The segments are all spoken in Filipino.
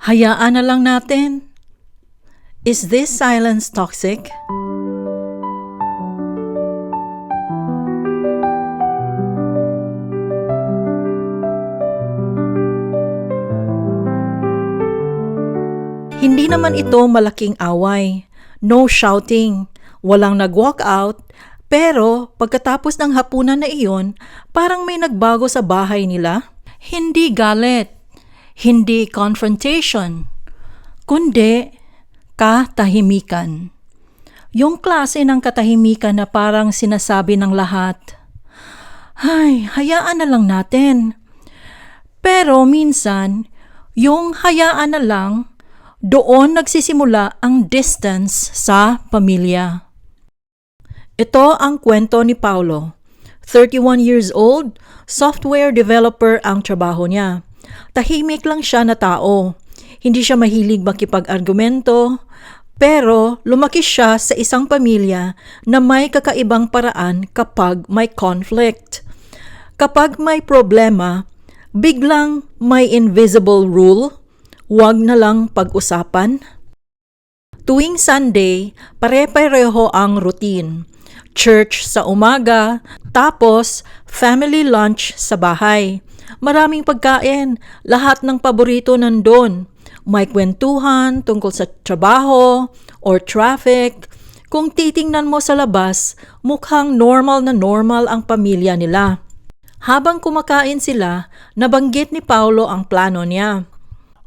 Hayaan na lang natin. Is this silence toxic? Hindi naman ito malaking away. No shouting. Walang nag-walk out. Pero pagkatapos ng hapunan na iyon, parang may nagbago sa bahay nila. Hindi galit. Hindi confrontation. Kundi katahimikan. Yung klase ng katahimikan na parang sinasabi ng lahat, "Ay, hayaan na lang natin." Pero minsan, yung hayaan na lang, doon nagsisimula ang distance sa pamilya. Ito ang kwento ni Paulo. 31 years old, software developer ang trabaho niya. Tahimik lang siya na tao. Hindi siya mahilig makipag-argumento, pero lumaki siya sa isang pamilya na may kakaibang paraan kapag may conflict. Kapag may problema, biglang may invisible rule, huwag na lang pag-usapan. Tuwing Sunday, pare-pareho ang routine. Church sa umaga, tapos family lunch sa bahay. Maraming pagkain, lahat ng paborito nandun. May kwentuhan tungkol sa trabaho or traffic. Kung titingnan mo sa labas, mukhang normal na normal ang pamilya nila. Habang kumakain sila, nabanggit ni Paulo ang plano niya.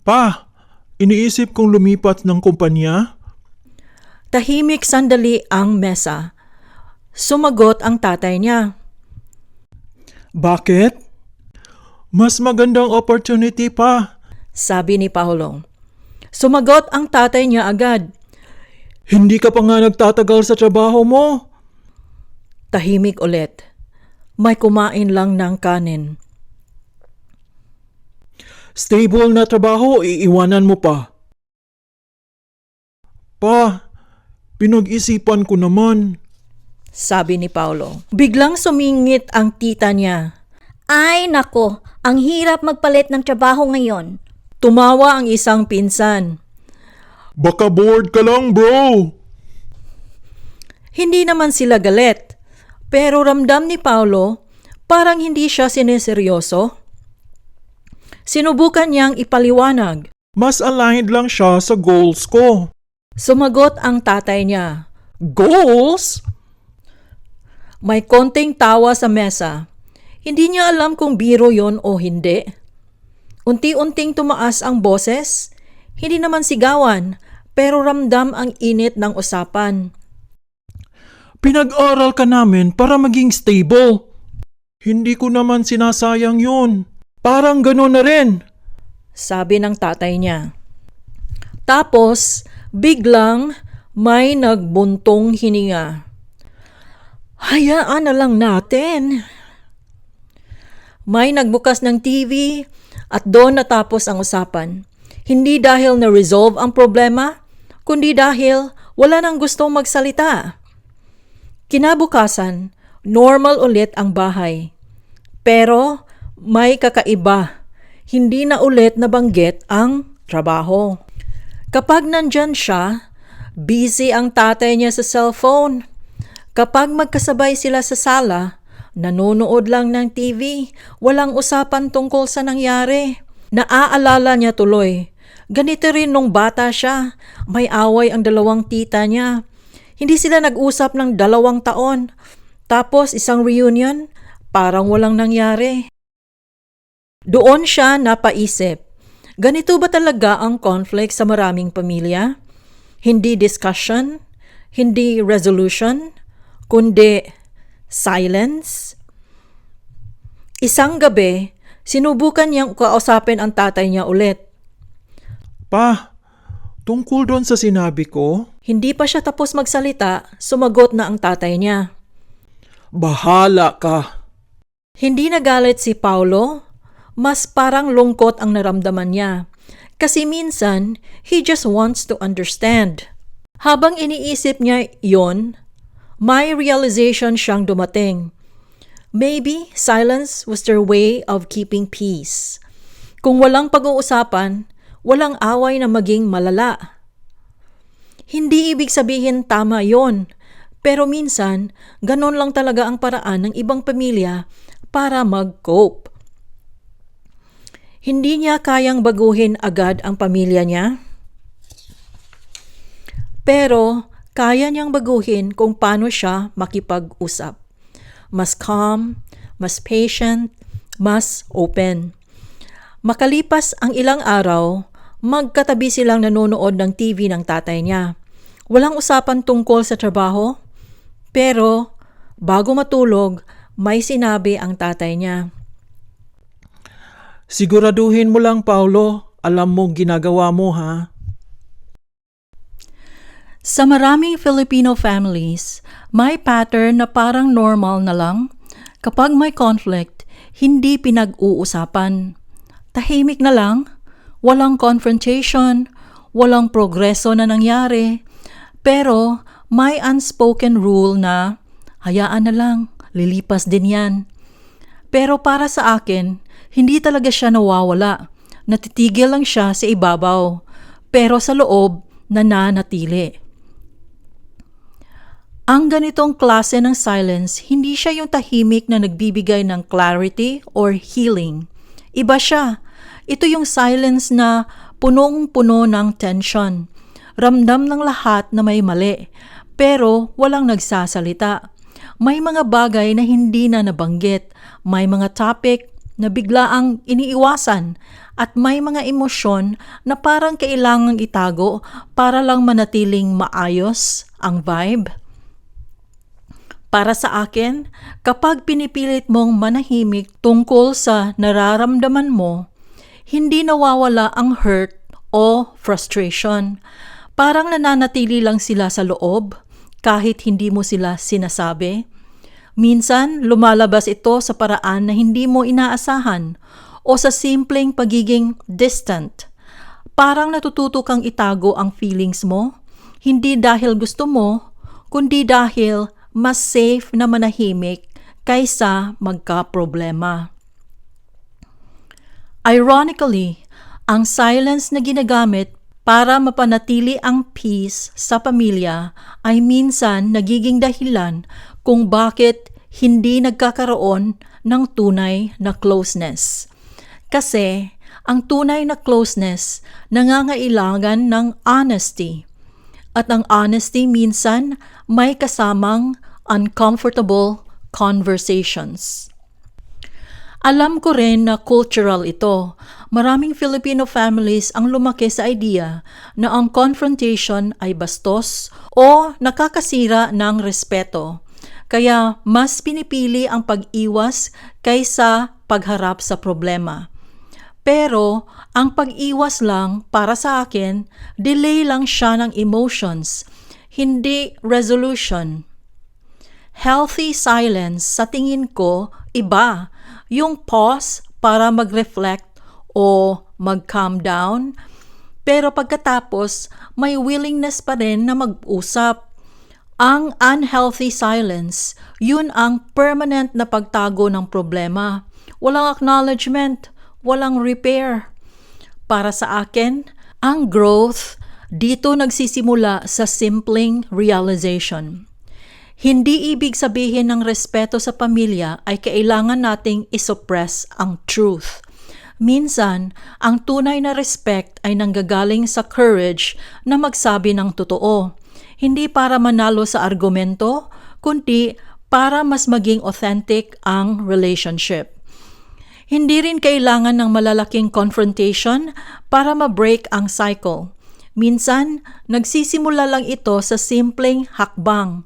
Pa, iniisip kong lumipat ng kumpanya? Tahimik sandali ang mesa. Sumagot ang tatay niya. Bakit? Mas magandang opportunity pa. Sabi ni Paulo. Sumagot ang tatay niya agad. Hindi ka pa nga nagtatagal sa trabaho mo. Tahimik ulit. May kumain lang ng kanin. Stable na trabaho, iiwanan mo pa. Pa, pinag-isipan ko naman. Sabi ni Paulo. Biglang sumingit ang tita niya. Ay nako, ang hirap magpalit ng trabaho ngayon. Tumawa ang isang pinsan. Baka bored ka lang, bro. Hindi naman sila galit. Pero ramdam ni Paulo, parang hindi siya sineseryoso. Sinubukan niyang ipaliwanag. Mas aligned lang siya sa goals ko. Sumagot ang tatay niya. Goals? May konting tawa sa mesa. Hindi niya alam kung biro yon o hindi. Unti-unting tumaas ang boses. Hindi naman sigawan, pero ramdam ang init ng usapan. Pinag-aral ka namin para maging stable. Hindi ko naman sinasayang yun. Parang gano'n na rin. Sabi ng tatay niya. Tapos, biglang may nagbuntong hininga. Hayaan na lang natin. May nagbukas ng TV at doon natapos ang usapan. Hindi dahil na-resolve ang problema, kundi dahil wala nang gustong magsalita. Kinabukasan, normal ulit ang bahay. Pero may kakaiba. Hindi na ulit nabanggit ang trabaho. Kapag nandyan siya, busy ang tatay niya sa cellphone. Kapag magkasabay sila sa sala, nanonood lang ng TV, walang usapan tungkol sa nangyari. Naaalala niya tuloy. Ganito rin nung bata siya. May away ang dalawang tita niya. Hindi sila nag-usap ng 2 taon. Tapos isang reunion, parang walang nangyari. Doon siya napaisip. Ganito ba talaga ang conflict sa maraming pamilya? Hindi discussion, hindi resolution, kundi silence. Isang gabi, sinubukan niyang kausapin ang tatay niya ulit. Pa, tungkol doon sa sinabi ko, Hindi pa siya tapos magsalita, sumagot na ang tatay niya. bahala ka. Hindi nagalit si Paulo, mas parang lungkot ang naramdaman niya. Kasi minsan, he just wants to understand. Habang iniisip niya yon, may realization siyang dumating. Maybe silence was their way of keeping peace. Kung walang pag-uusapan, walang away na maging malala. Hindi ibig sabihin tama yon, pero minsan, ganon lang talaga ang paraan ng ibang pamilya para mag-cope. Hindi niya kayang baguhin agad ang pamilya niya, pero kaya niyang baguhin kung paano siya makipag-usap. Mas calm, mas patient, mas open. Makalipas ang ilang araw, magkatabi silang nanonood ng TV ng tatay niya. Walang usapan tungkol sa trabaho, pero bago matulog, may sinabi ang tatay niya. Siguraduhin mo lang, Paulo. Alam mong ginagawa mo, ha? Sa maraming Filipino families, may pattern na parang normal na lang. Kapag may conflict, hindi pinag-uusapan. Tahimik na lang, walang confrontation, walang progreso na nangyari. Pero may unspoken rule na, hayaan na lang, lilipas din yan. Pero para sa akin, hindi talaga siya nawawala. Natitigil lang siya sa ibabaw, pero sa loob nananatili. Ang ganitong klase ng silence, hindi siya yung tahimik na nagbibigay ng clarity or healing. Iba siya. Ito yung silence na punong-puno ng tension. Ramdam ng lahat na may mali, pero walang nagsasalita. May mga bagay na hindi na nabanggit, may mga topic na biglaang iniiwasan, at may mga emosyon na parang kailangang itago para lang manatiling maayos ang vibe. Para sa akin, kapag pinipilit mong manahimik tungkol sa nararamdaman mo, hindi nawawala ang hurt o frustration. Parang nananatili lang sila sa loob kahit hindi mo sila sinasabi. Minsan, lumalabas ito sa paraan na hindi mo inaasahan o sa simpleng pagiging distant. Parang natututo kang itago ang feelings mo, hindi dahil gusto mo, kundi dahil mas safe na manahimik kaysa magka-problema. Ironically, ang silence na ginagamit para mapanatili ang peace sa pamilya ay minsan nagiging dahilan kung bakit hindi nagkakaroon ng tunay na closeness. Kasi ang tunay na closeness nangangailangan ng honesty. At ang honesty minsan may kasamang uncomfortable conversations. Alam ko rin na cultural ito. Maraming Filipino families ang lumaki sa idea na ang confrontation ay bastos o nakakasira ng respeto. Kaya mas pinipili ang pag-iwas kaysa pagharap sa problema. Pero ang pag-iwas lang para sa akin, delay lang siya ng emotions, hindi resolution. Healthy silence sa tingin ko iba, yung pause para mag-reflect o mag-calm down, pero pagkatapos may willingness pa rin na mag-usap. Ang unhealthy silence, yun ang permanent na pagtago ng problema. Walang acknowledgement, walang repair. Para sa akin, ang growth dito nagsisimula sa simpleng realization. Hindi ibig sabihin ng respeto sa pamilya ay kailangan nating isuppress ang truth. Minsan, ang tunay na respect ay nanggagaling sa courage na magsabi ng totoo. Hindi para manalo sa argumento, kundi para mas maging authentic ang relationship. Hindi rin kailangan ng malalaking confrontation para ma-break ang cycle. Minsan, nagsisimula lang ito sa simpleng hakbang.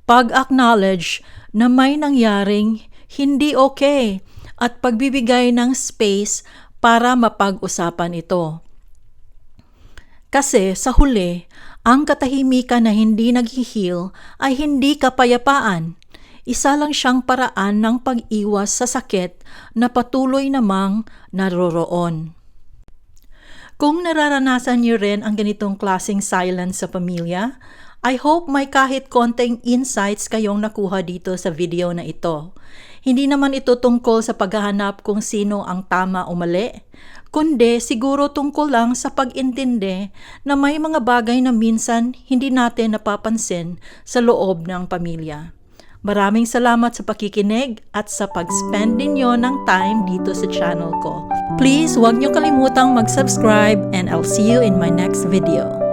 Pag-acknowledge na may nangyaring hindi okay at pagbibigay ng space para mapag-usapan ito. Kasi sa huli, ang katahimikan na hindi nag-heal ay hindi kapayapaan. Isa lang siyang paraan ng pag-iwas sa sakit na patuloy namang naroroon. Kung nararanasan niyo rin ang ganitong klaseng silence sa pamilya, I hope may kahit konting insights kayong nakuha dito sa video na ito. Hindi naman ito tungkol sa paghahanap kung sino ang tama o mali, kundi siguro tungkol lang sa pag-intindi na may mga bagay na minsan hindi natin napapansin sa loob ng pamilya. Maraming salamat sa pakikinig at sa pag-spend ninyo ng time dito sa channel ko. Please, huwag niyo kalimutang mag-subscribe and I'll see you in my next video.